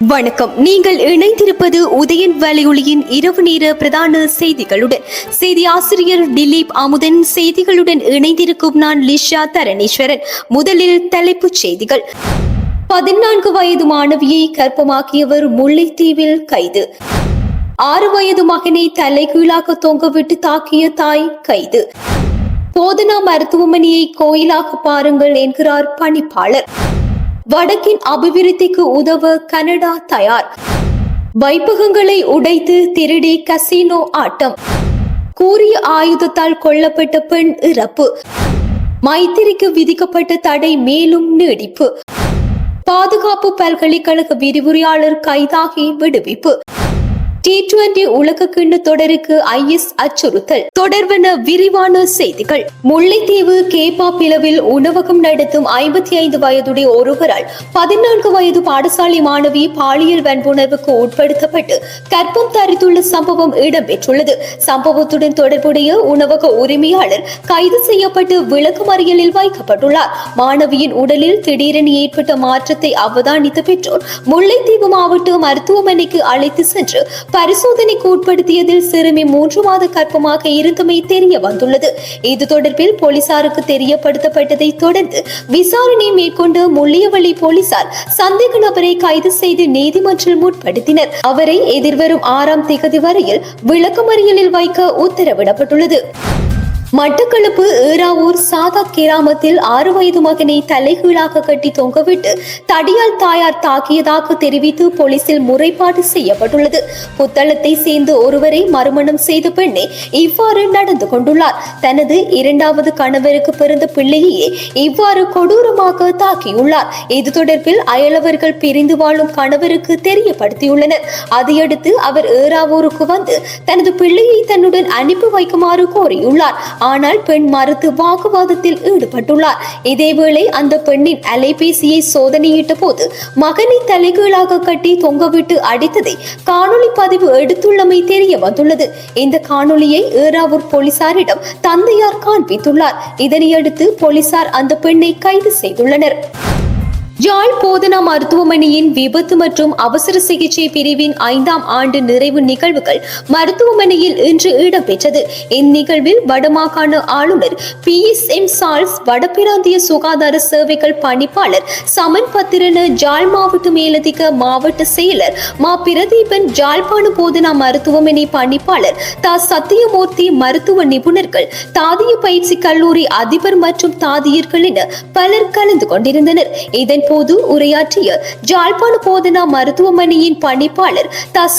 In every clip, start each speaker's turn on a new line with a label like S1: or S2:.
S1: வணக்கம். நீங்கள் இணைந்திருப்பது உதயன் வலையொலியின் இரவு நேர பிரதான செய்திகளுடன். செய்தி ஆசிரியர் திலீப் அமுதன். செய்திகளுடன் இணைந்திருக்கும் நான் லிஷா தரணீஸ்வரன். முதலில் தலைப்புச் செய்திகள். 14 வயது மாணவியை கர்ப்பமாக்கியவர் முல்லைத்தீவில் கைது. 6 வயது மகனை தலைகீழாக தொங்கவிட்டு தாக்கிய தாய் கைது. போதனா மருத்துவமனையை கோயிலாக பாருங்கள் என்கிறார் பணிப்பாளர். வடக்கின் அபிவிருத்திக்கு உதவ கனடா தயார். வைப்பகங்களை உடைத்து திருடி கசினோ ஆட்டம். கூறிய ஆயுதத்தால் கொல்லப்பட்ட பெண் இறப்பு. மைத்திரிக்கு விதிக்கப்பட்ட தடை மேலும் நீடிப்பு. பாதுகாப்பு பல்கலைக்கழக விரிவுரையாளர் கைதாகி விடுவிப்பு. T20 உலகக்கிண்ண தொடருக்கு IS அச்சுறுத்தல். தொடர்பான விரிவான செய்திகள். முல்லைத்தீவு கேப்பா பிளவில் உணவகம் நடத்தும் 55 வயதுடைய ஒருவரால் 14 வயது பாடசாலை மாணவி பாலியல் வன்புணர்வுக்கு உட்படுத்தப்பட்டு கர்ப்பம் தரித்துள்ள சம்பவம் இடம்பெற்றுள்ளது. சம்பவத்துடன் தொடர்புடைய உணவக உரிமையாளர் கைது செய்யப்பட்டு விளக்கமறியலில் வைக்கப்பட்டுள்ளார். மாணவியின் உடலில் திடீரென ஏற்பட்ட மாற்றத்தை அவதானித்த பெற்றோர் முல்லைத்தீவு மாவட்ட மருத்துவமனைக்கு அழைத்து சென்று பரிசோதனைக்கு உட்படுத்தியதில் சிறுமி 3 மாத கர்ப்பமாக இருந்தமை தெரிய வந்துள்ளது. இது தொடர்பில் போலீசாருக்கு தெரியப்படுத்தப்பட்டதை தொடர்ந்து விசாரணை மேற்கொண்ட முள்ளியவளி போலீசார் சந்தேக நபரை கைது செய்து நீதிமன்றில் முற்படுத்தினர். அவரை எதிர்வரும் 6ஆம் தேதி வரையில் விளக்கமறியலில் வைக்க உத்தரவிடப்பட்டுள்ளது. மட்டக்களப்பு ஏறாவூர் சாதா கிராமத்தில் 6 வயது மகனை தலைகீழாக கட்டி தொங்கவிட்டு தடியால் தாயார் தாக்கியதாக தெரிவித்து போலீசில் முறைப்பாடு செய்யப்பட்டுள்ளது. புத்தளத்தை சேர்ந்த ஒருவரை மறுமணம் செய்த பெண்ணே இவ்வாறு நடந்து கொண்டுள்ளார். தனது 2வது கணவருக்கு பிறந்த பிள்ளையே இவ்வாறு கொடூரமாக தாக்கியுள்ளார். இது தொடர்பில் அயலவர்கள் பிரிந்து வாழும் கணவருக்கு தெரியப்படுத்தியுள்ளனர். அதையடுத்து அவர் ஏறாவூருக்கு வந்து தனது பிள்ளையை தன்னுடன் அனுப்பி வைக்குமாறு கோரியுள்ளார். ஆனால் பெண் மறுத்து வாக்குவாதத்தில் ஈடுபட்டுள்ளார். இதேவேளை அந்த பெண்ணின் அலைபேசியை சோதனையிட்ட போது மகனை தலைகீழாக கட்டி தொங்கவிட்டு அடித்ததை காணொலி பதிவு எடுத்துள்ளமை தெரிய வந்துள்ளது. இந்த காணொலியை ஏறாவூர் போலீசாரிடம் தந்தையார் காண்பித்துள்ளார். இதனையடுத்து போலீசார் அந்த பெண்ணை கைது செய்துள்ளனர். யாழ் போதனா மருத்துவமனையின் விபத்து மற்றும் அவசர சிகிச்சை பிரிவின் 5ஆம் ஆண்டு நிறைவு நிகழ்வுகள் மருத்துவமனையில் இன்று இடம்பெற்றது. இந்நிகழ்வில் வடமாகாண ஆளுநர் PSM சார்ல்ஸ், வடபிராந்திய சுகாதார சேவைகள் பணிப்பாளர் சமன் பத்திரன, ஜாழ் மாவட்ட மேலதிக மாவட்ட செயலர் மா பிரதீபன், ஜாழ்ப்பாண போதனா மருத்துவமனை பணிப்பாளர் சத்தியமூர்த்தி, மருத்துவ நிபுணர்கள், தாதிய பயிற்சி கல்லூரி அதிபர் மற்றும் தாதியர்கள் என பலர் கலந்து கொண்டிருந்தனர். இதன் போது உரையாற்றிய ஜாழ்ப்பாண போதனா மருத்துவமனையின் பணிப்பாளர்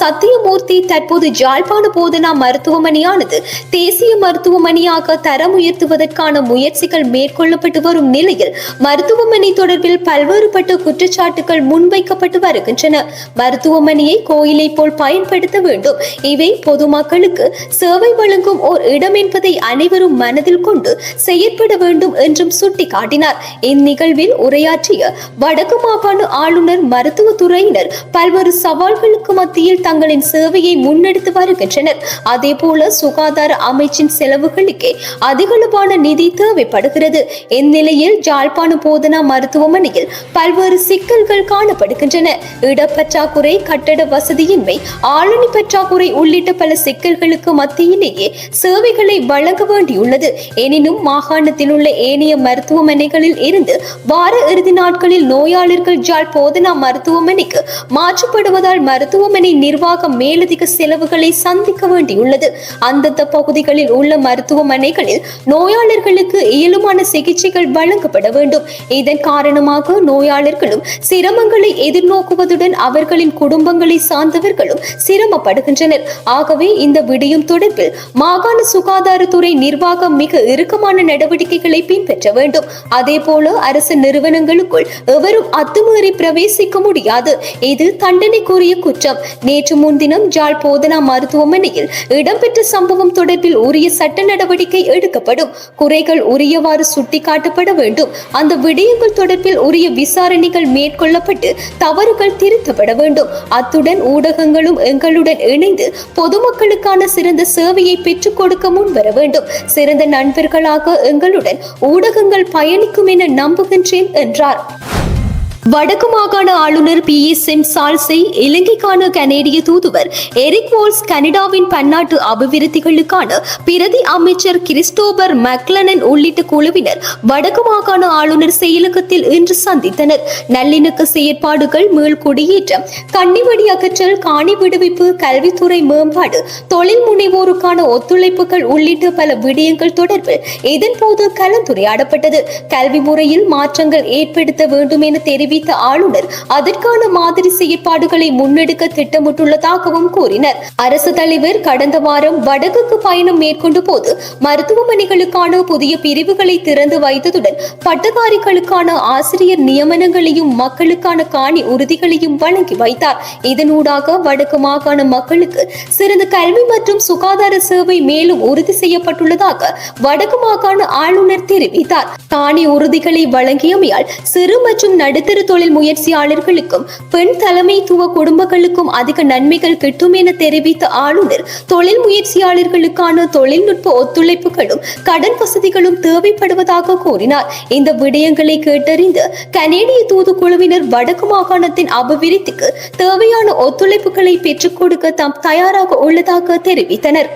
S1: சத்தியமூர்த்தி, தற்போது ஜாழ்ப்பாண போதனா மருத்துவமனையானது தேசிய மருத்துவமனையாக தரம் உயர்த்துவதற்கான முயற்சிகள் மேற்கொள்ளப்பட்டு வரும் நிலையில் மருத்துவமனை தொடர்பில் பல்வேறுபட்ட குற்றச்சாட்டுகள் முன்வைக்கப்பட்டு வருகின்றன. மருத்துவமனையை கோயிலை போல் பயன்படுத்த வேண்டும். இவை பொதுமக்களுக்கு சேவை வழங்கும் ஓர் இடம் என்பதை அனைவரும் மனதில் கொண்டு செயற்பட வேண்டும் என்றும் சுட்டிக்காட்டினார். இந்நிகழ்வில் உரையாற்றிய வடக்கு மாகாண ஆளுநர், மருத்துவத்துறையினர் பல்வேறு சவால்களுக்கு மத்தியில் தங்களின் சேவையை முன்னெடுத்து வருகின்றனர். அதேபோல சுகாதார அமைச்சின் செலவுகளுக்கே அதிகளவான நிதி தேவைப்படுகிறது. இந்நிலையில் ஜாழ்ப்பாண போதனா மருத்துவமனையில் பல்வேறு சிக்கல்கள் காணப்படுகின்றன. இடப்பற்றாக்குறை, கட்டட வசதியின்மை, ஆளணி பற்றாக்குறை உள்ளிட்ட பல சிக்கல்களுக்கு மத்தியிலேயே சேவைகளை வழங்க வேண்டியுள்ளது. எனினும் மாகாணத்தில் உள்ள ஏனைய மருத்துவமனைகளில் இருந்து வார இறுதி நாட்களில் நோயாளர்கள் ஜாழ் போதனா மருத்துவமனைக்கு மாற்றப்படுவதால் மருத்துவமனை நிர்வாகம் மேலதிக செலவுகளை சந்திக்க வேண்டியுள்ளது. அந்தந்த பகுதிகளில் உள்ள மருத்துவமனைகளில் நோயாளர்களுக்கு இயலுமான சிகிச்சைகள் வழங்கப்பட வேண்டும். இதன் காரணமாக நோயாளர்களும் சிரமங்களை எதிர்நோக்குவதுடன் அவர்களின் குடும்பங்களை சார்ந்தவர்களும் சிரமப்படுகின்றனர். ஆகவே இந்த விடயம் தொடர்பில் மாகாண சுகாதாரத்துறை நிர்வாகம் மிக இறுக்கமான நடவடிக்கைகளை பின்பற்ற வேண்டும். அதேபோல அரசு நிறுவனங்களுக்குள் எவரும் அத்துமீறி பிரவேசிக்க முடியாது. இது தண்டனைக்குரிய குற்றம். நேற்று முன்தினம் ஜாழ் போதனா மருத்துவமனையில் இடம்பெற்ற சம்பவம் தொடர்பில் உரிய சட்ட நடவடிக்கை எடுக்கப்படும். குறைகள் உரியவாறு சுட்டிக்காட்டப்பட வேண்டும். அந்த விடயங்கள் தொடர்பில் உரிய விசாரணைகள் மேற்கொள்ளப்பட்டு தவறுகள் திருத்தப்பட வேண்டும். அத்துடன் ஊடகங்களும் எங்களுடன் இணைந்து பொதுமக்களுக்கான சிறந்த சேவையை பெற்றுக் கொடுக்க முன்வர வேண்டும். சிறந்த நண்பர்களாக எங்களுடன் ஊடகங்கள் பயணிக்கும் என நம்புகின்றேன் என்றார். வடக்கு மாகாண ஆளுநர் PSM சால்சை, இலங்கைக்கான கனேடிய தூதுவர் எரிக் வோல்ஸ், கனடாவின் பன்னாட்டு அபிவிருத்திகளுக்கான பிரதி அமைச்சர் கிறிஸ்டோபர் மக்லனன் உள்ளிட்ட குழுவினர் வடக்கு மாகாண ஆளுநர் செயலகத்தில் இன்று சந்தித்தனர். நல்லிணக்க செயற்பாடுகள், மீள்குடியேற்றம், கன்னிவெடி அகற்றல், காணி விடுவிப்பு, கல்வித்துறை மேம்பாடு, தொழில் முனைவோருக்கான ஒத்துழைப்புகள் உள்ளிட்ட பல விடயங்கள் தொடர்பில் இதன்போது கலந்துரையாடப்பட்டது. கல்வி முறையில் மாற்றங்கள் ஏற்படுத்த வேண்டும் என தெரிவித்த ஆளுநர் அதற்கான மாதிரி செயற்பாடுகளை முன்னெடுக்க திட்டமிட்டுள்ளதாகவும் கூறினர். அரசு தலைவர் கடந்த வாரம் வடக்குக்கு பயணம் மேற்கொண்ட போது மருத்துவமனைகளுக்கான புதிய பிரிவுகளை திறந்து வைத்ததுடன் பட்டதாரிகளுக்கான ஆசிரியர் நியமனங்களையும் மக்களுக்கான காணி உறுதிகளையும் வழங்கி வைத்தார். இதனூடாக வடக்கு மாகாண மக்களுக்கு சிறந்த கல்வி மற்றும் சுகாதார சேவை மேலும் உறுதி செய்யப்பட்டுள்ளதாக வடக்கு மாகாண ஆளுநர் தெரிவித்தார். காணி உறுதிகளை வழங்கியமையால் சிறு மற்றும் நடுத்தர தொழில் முயற்சியாளர்களுக்கும் பெண் தலைமைத்துவ குடும்பங்களுக்கும் அதிக நன்மைகள் கிட்டும் என தெரிவித்த ஆளுநர், தொழில் முயற்சியாளர்களுக்கான தொழில்நுட்ப ஒத்துழைப்புகளும் கடன் வசதிகளும் தேவைப்படுவதாக கூறினார். இந்த விடயங்களை கேட்டறிந்து கனேடிய தூதுக்குழுவினர் வடக்கு மாகாணத்தின் அபிவிருத்திக்கு தேவையான ஒத்துழைப்புகளை பெற்றுக் கொடுக்க தாம் தயாராக உள்ளதாக தெரிவித்தனர்.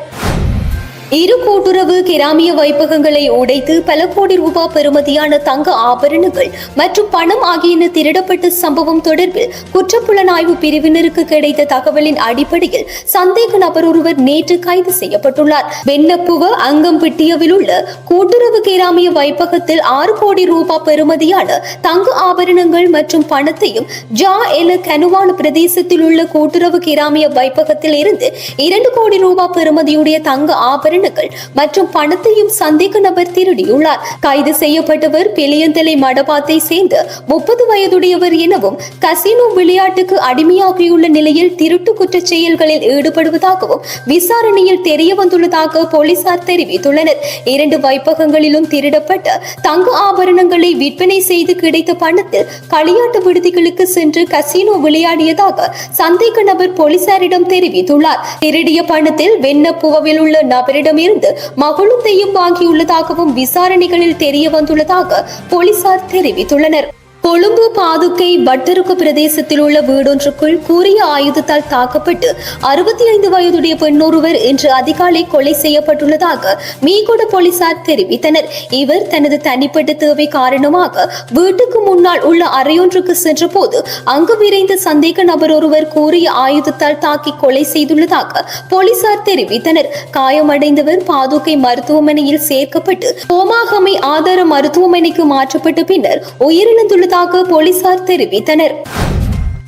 S1: இரு கூட்டுறவு கிராமிய வைப்பகங்களை உடைத்து பல கோடி ரூபாய் பெறுமதியான தங்க ஆபரணங்கள் மற்றும் பணம் ஆகியன திருடப்பட்ட சம்பவம் தொடர்பில் குற்றப்புலனாய்வு பிரிவினருக்கு கிடைத்த தகவலின் அடிப்படையில் சந்தேக நபர் ஒருவர் நேற்று கைது செய்யப்பட்டுள்ளார். வெண்ணப்புவ அங்கம்பிட்டியவில் உள்ள கூட்டுறவு கிராமிய வைப்பகத்தில் 6 கோடி ரூபாய் பெறுமதியான தங்க ஆபரணங்கள் மற்றும் பணத்தையும் ஜா எல கனுவான பிரதேசத்தில் உள்ள கூட்டுறவு கிராமிய வைப்பகத்தில் இருந்து 2 கோடி ரூபாய் பெறுமதியுடைய தங்க ஆபரணங்கள் மற்றும் பணத்தையும் சந்தேக நபர் திருடியுள்ளார். கைது செய்யப்பட்டவர் பெலியந்தலை மடபாத்தை சேர்ந்த 30 வயதுடையவர் எனவும் கசினோ விளையாட்டுக்கு அடிமையாகியுள்ள நிலையில் திருட்டு குற்றச் செயல்களில் ஈடுபடுவதாகவும் விசாரணையில் தெரிய வந்துள்ளதாக போலீசார் தெரிவித்துள்ளனர். 2 வைப்பகங்களிலும் திருடப்பட்ட தங்க ஆபரணங்களை விற்பனை செய்து கிடைத்த பணத்தில் களியாட்டு விடுதிகளுக்கு சென்று கசினோ விளையாடியதாக சந்தேக நபர் போலீசாரிடம் தெரிவித்துள்ளார். திருடிய பணத்தில் வெண்ணப்புவில் உள்ள நபரிடம் இருந்து மகளுந்தையும் வாங்கியுள்ளதாகவும் விசாரணைகளில் தெரிய வந்துள்ளதாக போலீசார் தெரிவித்துள்ளனர். கொழும்பு பாதுக்கை வட்டருக்கு பிரதேசத்தில் உள்ள வீடொன்றுக்குள் கூரிய ஆயுதத்தால் தாக்கப்பட்டு 65 வயதுடைய பெண்ணொருவர் இன்று அதிகாலை கொலை செய்யப்பட்டுள்ளதாக மீகொட போலீசார் தெரிவித்தனர். இவர் தனது தனிப்பட்ட தேவை காரணமாக வீட்டுக்கு முன்னால் உள்ள அறையொன்றுக்கு சென்ற போது அங்கு விரைந்த சந்தேக நபர் ஒருவர் கூரிய ஆயுதத்தால் தாக்கி கொலை செய்துள்ளதாக போலீசார் தெரிவித்தனர். காயமடைந்தவர் பாதுக்கை மருத்துவமனையில் சேர்க்கப்பட்டு கோமாகமை ஆதார மருத்துவமனைக்கு மாற்றப்பட்ட பின்னர் உயிரிழந்துள்ள போலீசார் தெரிவித்தனர்.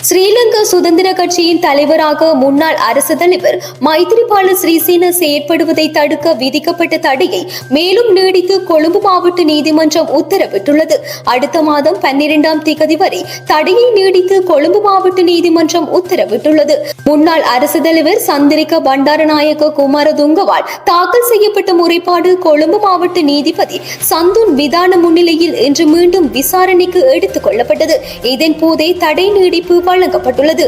S1: ஸ்ரீலங்கா சுதந்திர கட்சியின் தலைவராக முன்னாள் அரசு தலைவர் மைத்ரிபால சிறிசேன செயற்படுவதை தடுக்க விதிக்கப்பட்ட தடையை மேலும் நீடித்து கொழும்பு மாவட்ட நீதிமன்றம் உத்தரவிட்டுள்ளது. அடுத்த மாதம் 12ஆம் தேதி வரை தடையை நீடித்து கொழும்பு மாவட்ட நீதிமன்றம் உத்தரவிட்டுள்ளது. முன்னாள் அரசு தலைவர் சந்திரிகா பண்டாரநாயக்க குமாரதுங்கவால் தாக்கல் செய்யப்பட்ட முறைப்பாடு கொழும்பு மாவட்ட நீதிபதி சந்துன் விதான முன்னிலையில் இன்று மீண்டும் விசாரணைக்கு எடுத்துக் கொள்ளப்பட்டது. இதன் போதே தடை நீடிப்பு வழங்கப்பட்டுள்ளது.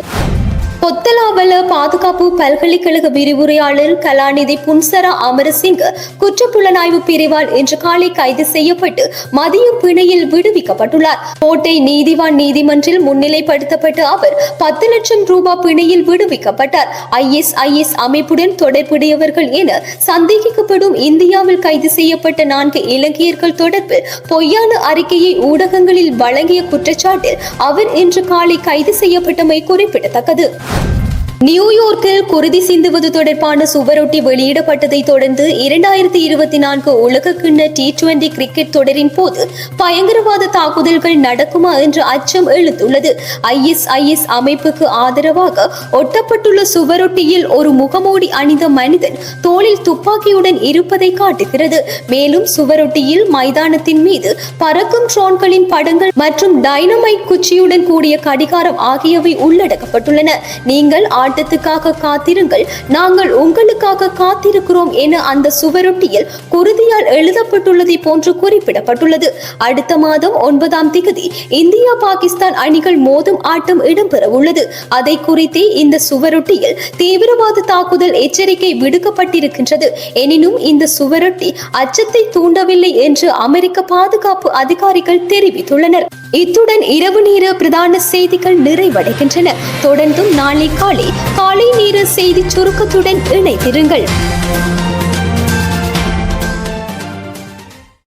S1: கொத்தலாவல பாதுகாப்பு பல்கலைக்கழக விரிவுரையாளர் கலாநிதி புன்சரா அமரசிங்க குற்றப்புலனாய்வு பிரிவால் இன்று காலை கைது செய்யப்பட்டு மதியம் பிணையில் விடுவிக்கப்பட்டுள்ளார். கோட்டை நீதிவான் நீதிமன்றில் முன்னிலைப்படுத்தப்பட்ட அவர் 10 லட்சம் ரூபாய் பிணையில் விடுவிக்கப்பட்டார். ISIS அமைப்புடன் தொடர்புடையவர்கள் என சந்தேகிக்கப்படும் இந்தியாவில் கைது செய்யப்பட்ட 4 இலங்கையர்கள் தொடர்பில் பொய்யான அறிக்கையை ஊடகங்களில் வழங்கிய குற்றச்சாட்டில் அவர் இன்று காலை கைது செய்யப்பட்டமை குறிப்பிடத்தக்கது. நியூயார்க்கில் குருதி சிந்துவது தொடர்பான சுவரொட்டி வெளியிடப்பட்டதை தொடர்ந்து 2024 உலகக்கிண்ண T20 கிரிக்கெட் தொடரின் போது பயங்கரவாத தாக்குதல்கள் நடக்குமா என்ற அச்சம் எழுந்துள்ளது. ISIS அமைப்புக்கு ஆதரவாக ஒட்டப்பட்டுள்ள சுவரொட்டியில் ஒரு முகமூடி அணிந்த மனிதன் தோளில் துப்பாக்கியுடன் இருப்பதை காட்டுகிறது. மேலும் சுவரொட்டியில் மைதானத்தின் மீது பறக்கும் ட்ரோன்களின் படங்கள் மற்றும் டைனமைட் குச்சியுடன் கூடிய கடிகாரம் ஆகியவை உள்ளடக்கப்பட்டுள்ளன. நீங்கள் ஆட்டத்துக்காக காத்திருங்கள், நாங்கள் உங்களுக்காக காத்திருக்கிறோம் என அந்த சுவரொட்டியில் குருதியால் எழுதப்பட்டுள்ளதை போன்று குறிப்பிடப்பட்டுள்ளது. அடுத்த மாதம் 9ஆம் தேதி இந்தியா பாகிஸ்தான் அணிகள் மோதும் ஆட்டம் இடம்பெற உள்ளது. அதை குறித்தே இந்த சுவரொட்டியில் தீவிரவாத தாக்குதல் எச்சரிக்கை விடுக்கப்பட்டிருக்கின்றது. எனினும் இந்த சுவரொட்டி அச்சத்தை தூண்டவில்லை என்று அமெரிக்க பாதுகாப்பு அதிகாரிகள் தெரிவித்துள்ளனர். இத்துடன் இரவு நேர பிரதான செய்திகள் நிறைவடைகின்றன. தொடர்ந்தும் நாளை காலை நேர செய்தி சுருக்கத்துடன் இணைந்திருங்கள்.